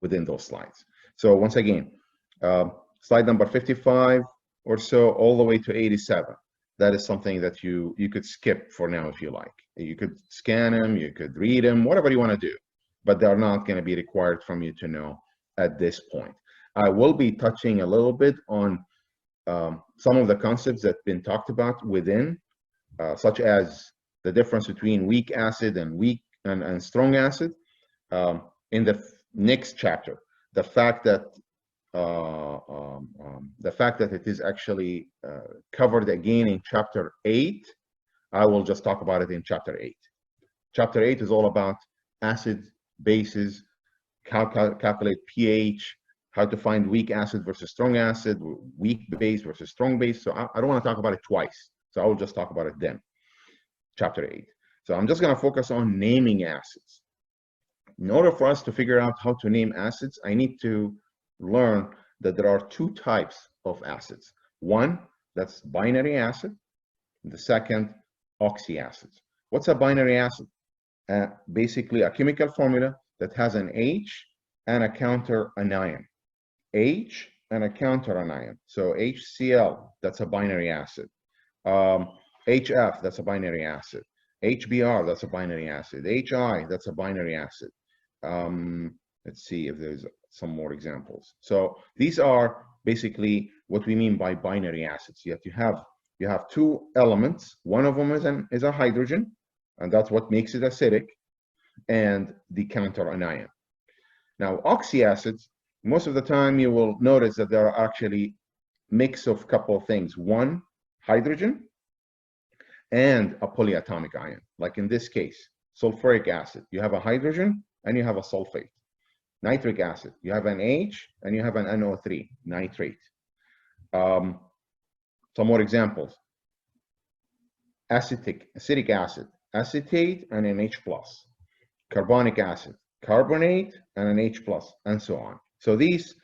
within those slides. So once again, slide number 55 or so all the way to 87. That is something that you could skip for now if you like. You could scan them, you could read them, whatever you want to do, but they're not going to be required from you to know at this point. I will be touching a little bit on some of the concepts that have been talked about within, such as the difference between weak acid and strong acid in the next chapter. The fact that it is actually covered again in chapter 8, I will just talk about it in chapter 8. Chapter 8 is all about acid, bases, calculate pH, how to find weak acid versus strong acid, weak base versus strong base. So I don't want to talk about it twice. So I will just talk about it then, chapter 8. So I'm just going to focus on naming acids. In order for us to figure out how to name acids, I need to learn that there are two types of acids. One, that's binary acid. The second, oxyacids. What's a binary acid? Basically a chemical formula that has an H and a counter anion. H and a counter anion. So HCl, that's a binary acid. HF, that's a binary acid. HBr, that's a binary acid. HI, that's a binary acid. Let's see if there's some more examples. So these are basically what we mean by binary acids. You have two elements. One of them is a hydrogen, and that's what makes it acidic, and the counter anion. Now, oxyacids, most of the time you will notice that there are actually mix of a couple of things. One, hydrogen, and a polyatomic ion. Like in this case, sulfuric acid. You have a hydrogen and you have a sulfate. Nitric acid, you have an H and you have an NO3, nitrate. Some more examples. Acetic acid, acetate and an H+. Carbonic acid, carbonate and an H+, and so on. So these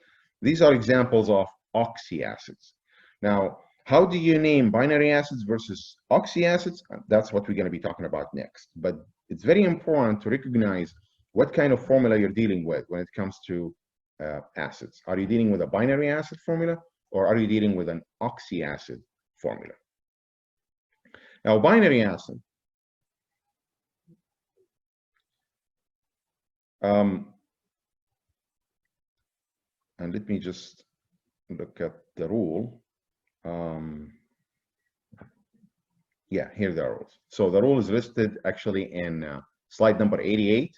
are examples of oxyacids. Now, how do you name binary acids versus oxyacids? That's what we're going to be talking about next. But it's very important to recognize what kind of formula you're dealing with when it comes to acids. Are you dealing with a binary acid formula, or are you dealing with an oxyacid formula? Now, binary acid. And let me just look at the rule. Yeah, here are the rules. So the rule is listed actually in slide number 88.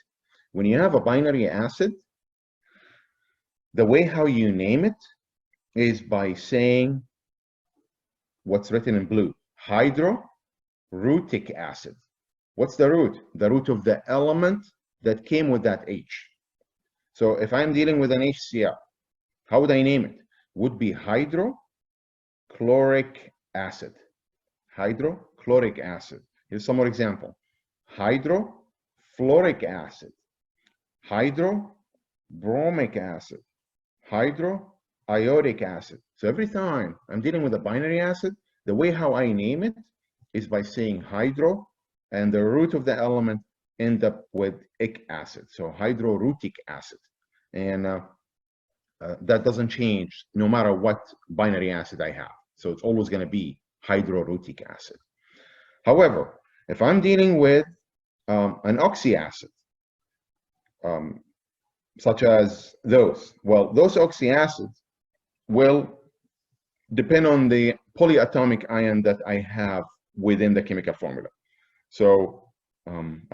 When you have a binary acid, the way how you name it is by saying what's written in blue, hydrorutic acid. What's the root? The root of the element that came with that H. So if I'm dealing with an HCl, how would I name it? Would be hydrochloric acid. Hydrochloric acid. Here's some more example. Hydrofluoric acid. Hydrobromic acid. Hydroiodic acid. So every time I'm dealing with a binary acid, the way how I name it is by saying hydro, and the root of the element end up with ic acid. So hydrorutic acid. And that doesn't change no matter what binary acid I have. So it's always going to be hydrorutic acid. However, if I'm dealing with an oxyacid, such as those, well, those oxyacids will depend on the polyatomic ion that I have within the chemical formula. So, and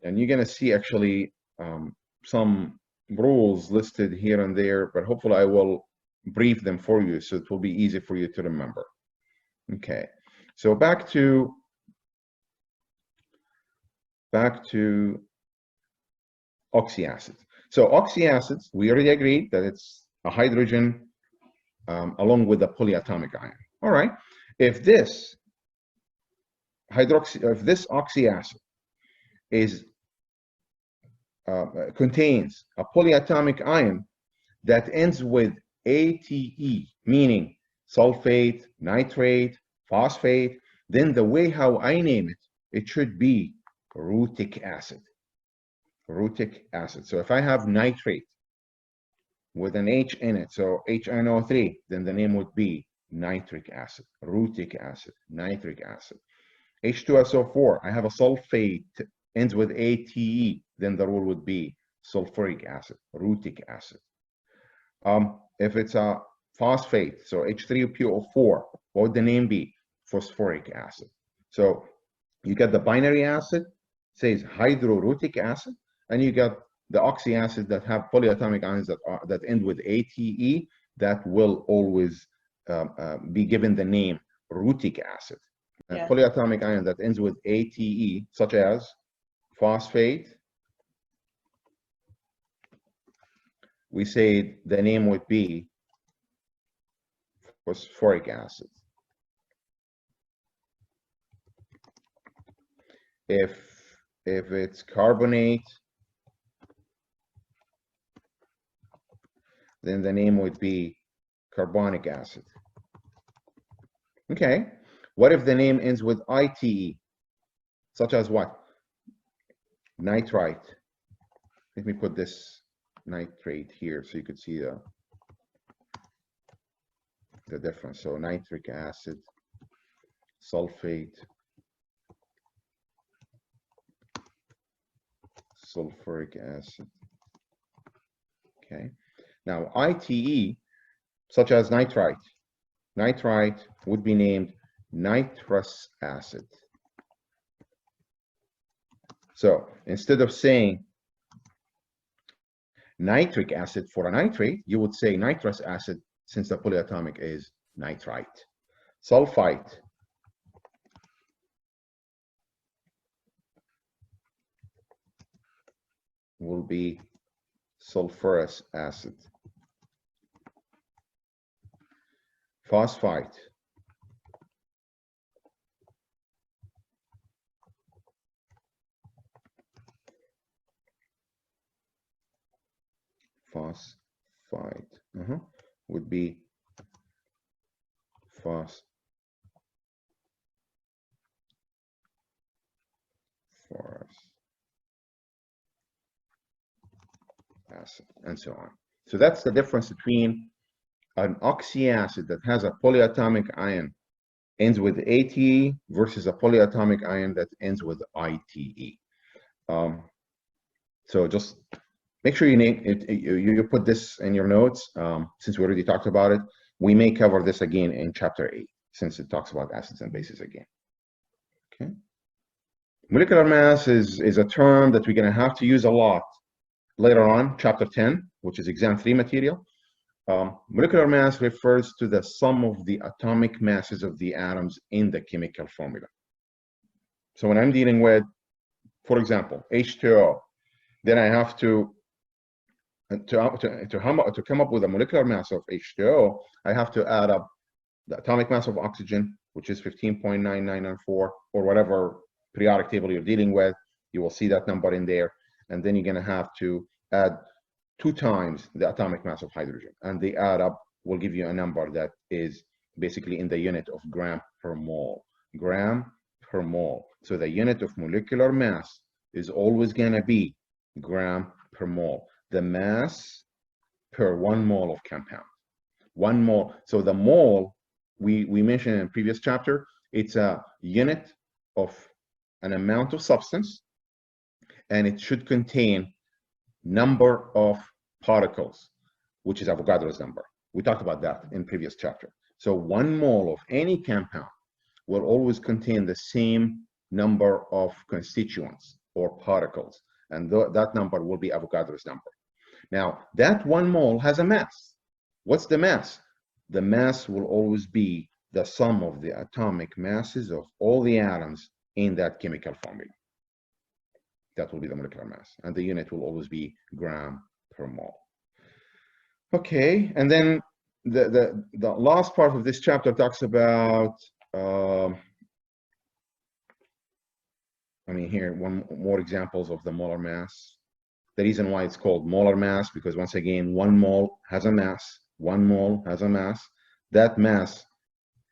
you're going to see actually some rules listed here and there, but hopefully I will brief them for you so it will be easy for you to remember. Okay, so back to oxyacids. So oxyacids, we already agreed that it's a hydrogen along with a polyatomic ion. All right, if this oxyacid is contains a polyatomic ion that ends with ATE, meaning sulfate, nitrate, phosphate, then the way how I name it, it should be rutic acid. Rutic acid. So if I have nitrate with an H in it, so HNO3, then the name would be nitric acid, rutic acid, nitric acid. H2SO4, I have a sulfate, ends with ATE, then the rule would be sulfuric acid, rutic acid. If it's a phosphate, so H3PO4, what would the name be? Phosphoric acid. So you get the binary acid, says hydrorutic acid, and you got the oxy acid that have polyatomic ions that end with ATE, that will always be given the name rutic acid. A polyatomic ion that ends with ATE, such as phosphate, we say the name would be phosphoric acid. If it's carbonate, then the name would be carbonic acid. Okay, what if the name ends with ITE, such as what? Nitrite. Let me put this nitrate here so you could see the difference. So nitric acid, sulfate, sulfuric acid. Okay, now ITE, such as nitrite. Nitrite would be named nitrous acid. So instead of saying nitric acid for a nitrate, you would say nitrous acid, since the polyatomic is nitrite. Sulfite, will be sulfurous acid. Phosphite, would be phosphorus acid, and so on. So that's the difference between an oxy acid that has a polyatomic ion ends with ATE versus a polyatomic ion that ends with ITE. So just make sure you name it, you put this in your notes, since we already talked about it. We may cover this again in chapter 8, since it talks about acids and bases again. Okay. Molecular mass is a term that we're going to have to use a lot later on, chapter 10, which is exam 3 material. Molecular mass refers to the sum of the atomic masses of the atoms in the chemical formula. So when I'm dealing with, for example, H2O, then I have to come up with a molecular mass of H2O, I have to add up the atomic mass of oxygen, which is 15.9994, or whatever periodic table you're dealing with. You will see that number in there. And then you're going to have to add 2 times the atomic mass of hydrogen. And the add up will give you a number that is basically in the unit of gram per mole. Gram per mole. So the unit of molecular mass is always going to be gram per mole. The mass per 1 mole of compound. 1 mole. So the mole, we mentioned in a previous chapter, it's a unit of an amount of substance, and it should contain number of particles, which is Avogadro's number. We talked about that in previous chapter. So 1 mole of any compound will always contain the same number of constituents or particles, and that number will be Avogadro's number. Now, that 1 mole has a mass. What's the mass? The mass will always be the sum of the atomic masses of all the atoms in that chemical formula. That will be the molecular mass, and the unit will always be gram per mole. Okay, and then the last part of this chapter talks about, here, one more examples of the molar mass. The reason why it's called molar mass, because once again, 1 mole has a mass. 1 mole has a mass. That mass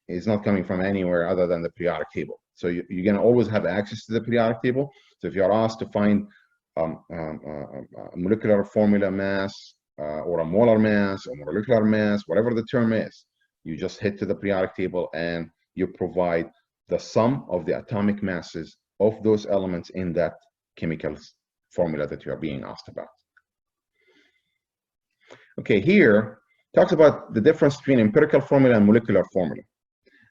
is not coming from anywhere other than the periodic table. So you're going to always have access to the periodic table. So if you're asked to find molecular formula mass or a molar mass, or molecular mass, whatever the term is. You just hit to the periodic table and you provide the sum of the atomic masses of those elements in that chemical formula that you are being asked about. Okay, here talks about the difference between empirical formula and molecular formula.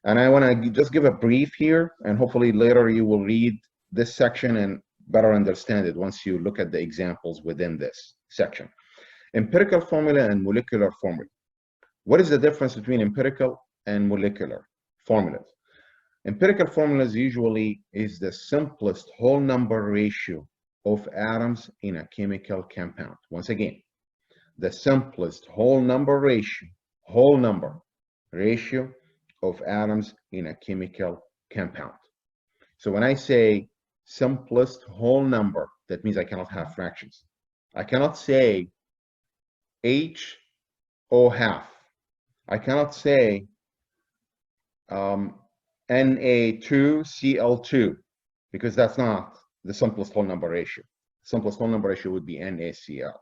And I want to just give a brief here, and hopefully later you will read this section and better understand it once you look at the examples within this section. Empirical formula and molecular formula. What is the difference between empirical and molecular formulas? Empirical formulas usually is the simplest whole number ratio of atoms in a chemical compound. Once again, the simplest whole number ratio of atoms in a chemical compound. So when I say simplest whole number, that means I cannot have fractions. I cannot say HO half. I cannot say Na2Cl2, because that's not the simplest whole number ratio. Simplest whole number ratio would be NaCl.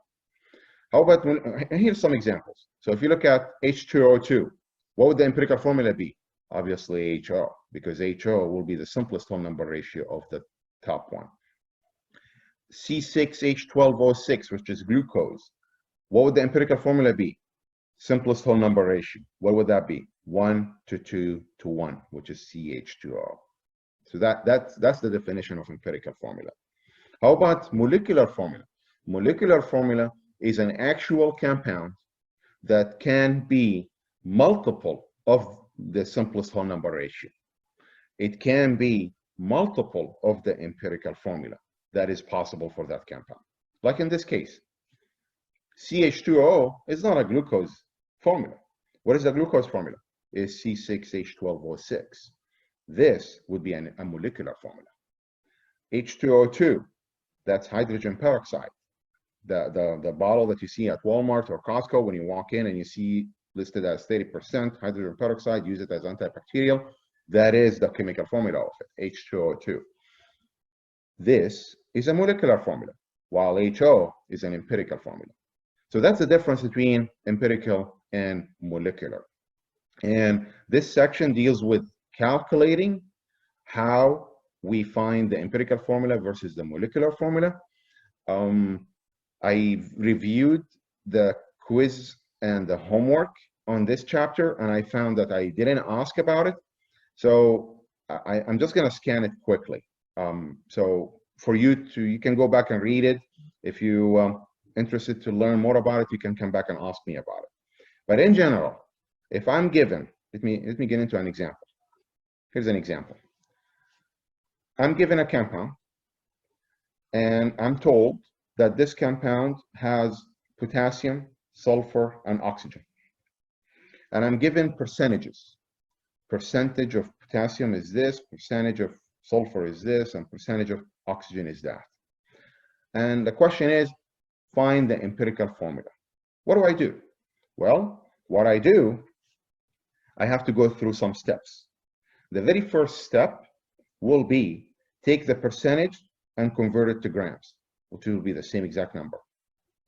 How about, here's some examples. So if you look at H2O2, what would the empirical formula be? Obviously HO, because HO will be the simplest whole number ratio of the top one. C6H12O6, which is glucose, what would the empirical formula be? Simplest whole number ratio. What would that be? 1 to 2 to 1, which is CH2O. So that's the definition of empirical formula. How about molecular formula? Molecular formula is an actual compound that can be multiple of the simplest whole number ratio. It can be multiple of the empirical formula that is possible for that compound. Like in this case, CH2O is not a glucose formula. What is the glucose formula? Is C6H12O6. This would be a molecular formula. H2O2, that's hydrogen peroxide. The bottle that you see at Walmart or Costco when you walk in and you see listed as 30% hydrogen peroxide, use it as antibacterial. That is the chemical formula of it, H2O2. This is a molecular formula, while HO is an empirical formula. So that's the difference between empirical and molecular. And this section deals with calculating how we find the empirical formula versus the molecular formula. I reviewed the quiz and the homework on this chapter, and I found that I didn't ask about it. So I'm just going to scan it quickly. So for you can go back and read it. If you interested to learn more about it, you can come back and ask me about it. But in general, if I'm given, let me get into an example. Here's an example. I'm given a compound, and I'm told that this compound has potassium, sulfur, and oxygen. And I'm given percentages. Percentage of potassium is this, percentage of sulfur is this, and percentage of oxygen is that. And the question is, find the empirical formula. What do I do? Well, what I do, I have to go through some steps. The very first step will be take the percentage and convert it to grams, which will be the same exact number.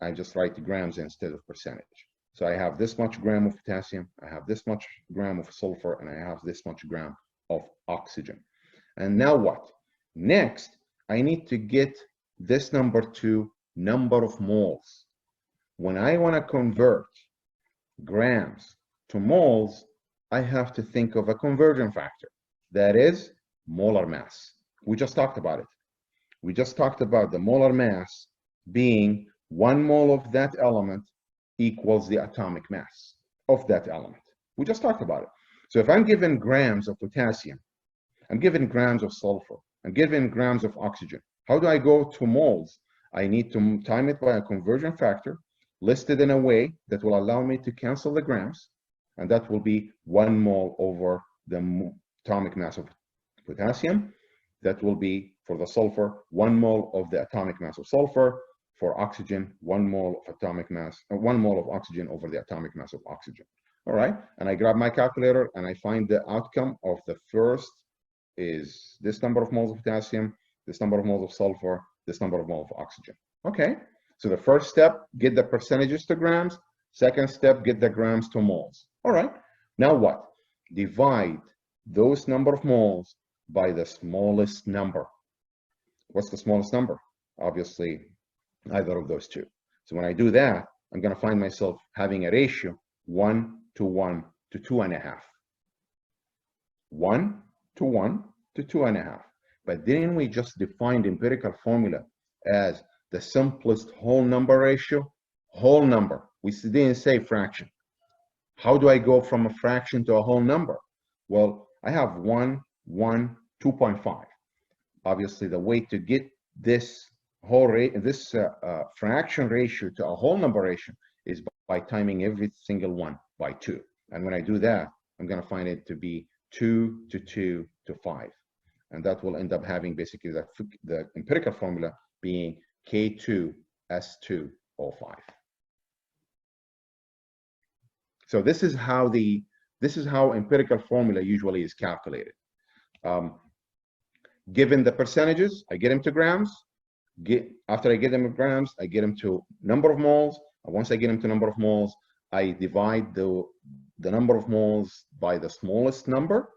I just write the grams instead of percentage. So I have this much gram of potassium, I have this much gram of sulfur, and I have this much gram of oxygen. And now what? Next, I need to get this number to number of moles. When I want to convert grams to moles, I have to think of a conversion factor. That is molar mass. We just talked about it. We just talked about the molar mass being 1 mole of that element equals the atomic mass of that element. We just talked about it. So if I'm given grams of potassium, I'm given grams of sulfur, I'm given grams of oxygen, how do I go to moles? I need to time it by a conversion factor listed in a way that will allow me to cancel the grams, and that will be 1 mole over the atomic mass of potassium. That will be, for the sulfur, 1 mole of the atomic mass of sulfur. For oxygen, 1 mole of atomic mass, 1 mole of oxygen over the atomic mass of oxygen. All right, and I grab my calculator and I find the outcome of the first is this number of moles of potassium, this number of moles of sulfur, this number of moles of oxygen. Okay, So the first step, get the percentages to grams. Second step, get the grams to moles. All right, now what? Divide those number of moles by the smallest number. What's the smallest number? Obviously, either of those two. So when I do that, I'm going to find myself having a ratio 1 to 1 to 2.5. 1 to 1 to 2.5. But didn't we just define the empirical formula as the simplest whole number ratio? Whole number. We didn't say fraction. How do I go from a fraction to a whole number? Well, I have 1, 1, 2.5. Obviously, the way to get this whole rate, this fraction ratio to a whole number ratio is by timing every single one by 2. And when I do that, I'm going to find it to be 2 to 2 to 5. And that will end up having basically the empirical formula being K2S2O5. So this is how empirical formula usually is calculated. Given the percentages, I get them to grams. After I get them to grams, I get them to number of moles. And once I get them to number of moles, I divide the number of moles by the smallest number.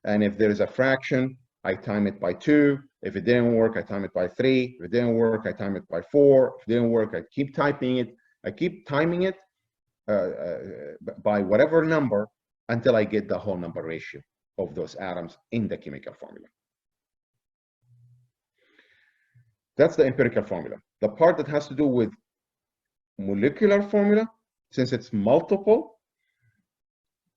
And if there is a fraction, I time it by 2. If it didn't work, I time it by 3. If it didn't work, I time it by 4. If it didn't work, I keep typing it. I keep timing it by whatever number until I get the whole number ratio of those atoms in the chemical formula. That's the empirical formula. The part that has to do with molecular formula, since it's multiple,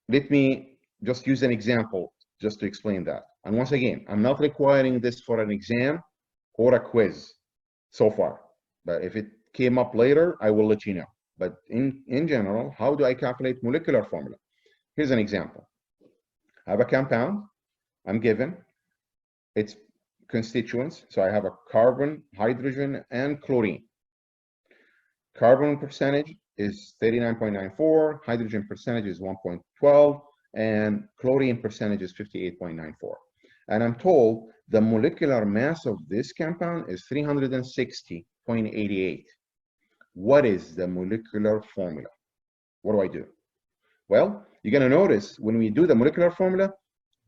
let me just use an example just to explain that. And once again, I'm not requiring this for an exam or a quiz so far. But if it came up later, I will let you know. But in general, how do I calculate molecular formula? Here's an example. I have a compound. I'm given its constituents. So I have a carbon, hydrogen, and chlorine. Carbon percentage is 39.94, hydrogen percentage is 1.12, and chlorine percentage is 58.94. And I'm told the molecular mass of this compound is 360.88. What is the molecular formula? What do I do? Well, you're going to notice when we do the molecular formula,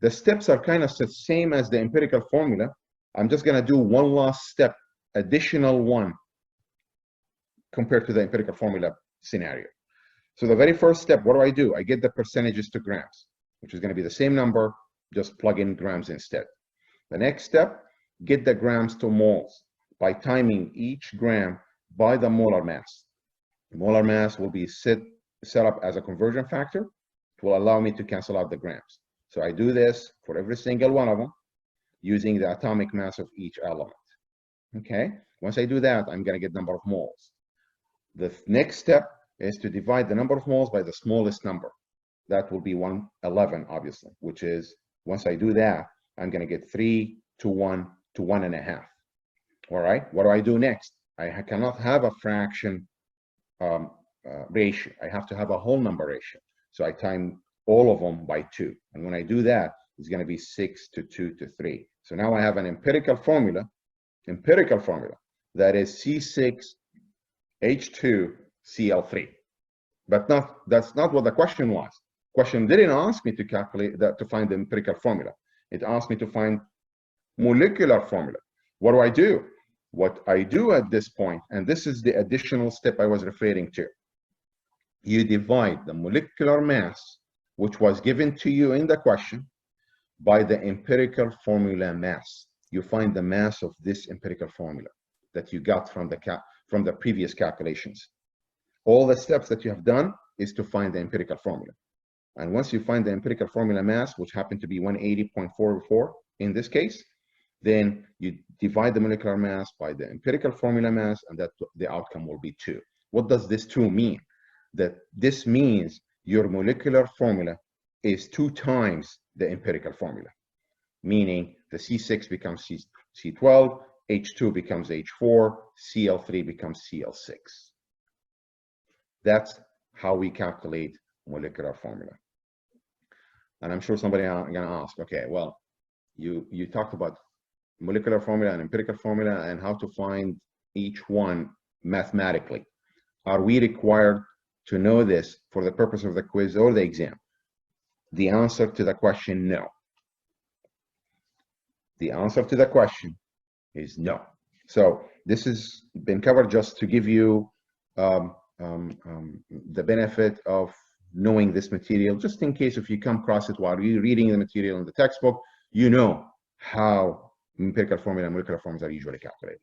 the steps are kind of the same as the empirical formula. I'm just going to do one last step, additional one, compared to the empirical formula scenario. So the very first step, what do? I get the percentages to grams, which is going to be the same number, just plug in grams instead. The next step, get the grams to moles by timing each gram by the molar mass. The molar mass will be set up as a conversion factor. It will allow me to cancel out the grams. So I do this for every single one of them using the atomic mass of each element. Okay, once I do that, I'm going to get number of moles. The next step is to divide the number of moles by the smallest number. That will be 111, obviously, which is, once I do that, I'm going to get 3 to 1 to 1.5. All right, what do I do next? I cannot have a fraction ratio. I have to have a whole number ratio. So I time all of them by 2. And when I do that, it's going to be 6 to 2 to 3. So now I have an empirical formula that is C6H2Cl3. But that's not what the question was. Question didn't ask me to calculate that, to find the empirical formula. It asked me to find molecular formula. What do? What I do at this point, and this is the additional step I was referring to, you divide the molecular mass, which was given to you in the question, by the empirical formula mass. You find the mass of this empirical formula that you got from the previous calculations. All the steps that you have done is to find the empirical formula. And once you find the empirical formula mass, which happened to be 180.44 in this case, then you divide the molecular mass by the empirical formula mass, and that the outcome will be 2. What does this 2 mean? That this means your molecular formula is 2 times the empirical formula, meaning the C6 becomes C12, H2 becomes H4, Cl3 becomes Cl6. That's how we calculate molecular formula. And I'm sure somebody is going to ask, okay, well, you talked about molecular formula and empirical formula and how to find each one mathematically. Are we required to know this for the purpose of the quiz or the exam? The answer to the question, no. The answer to the question is no. So this has been covered just to give you the benefit of knowing this material, just in case if you come across it while you're reading the material in the textbook, you know how empirical formula and molecular forms are usually calculated.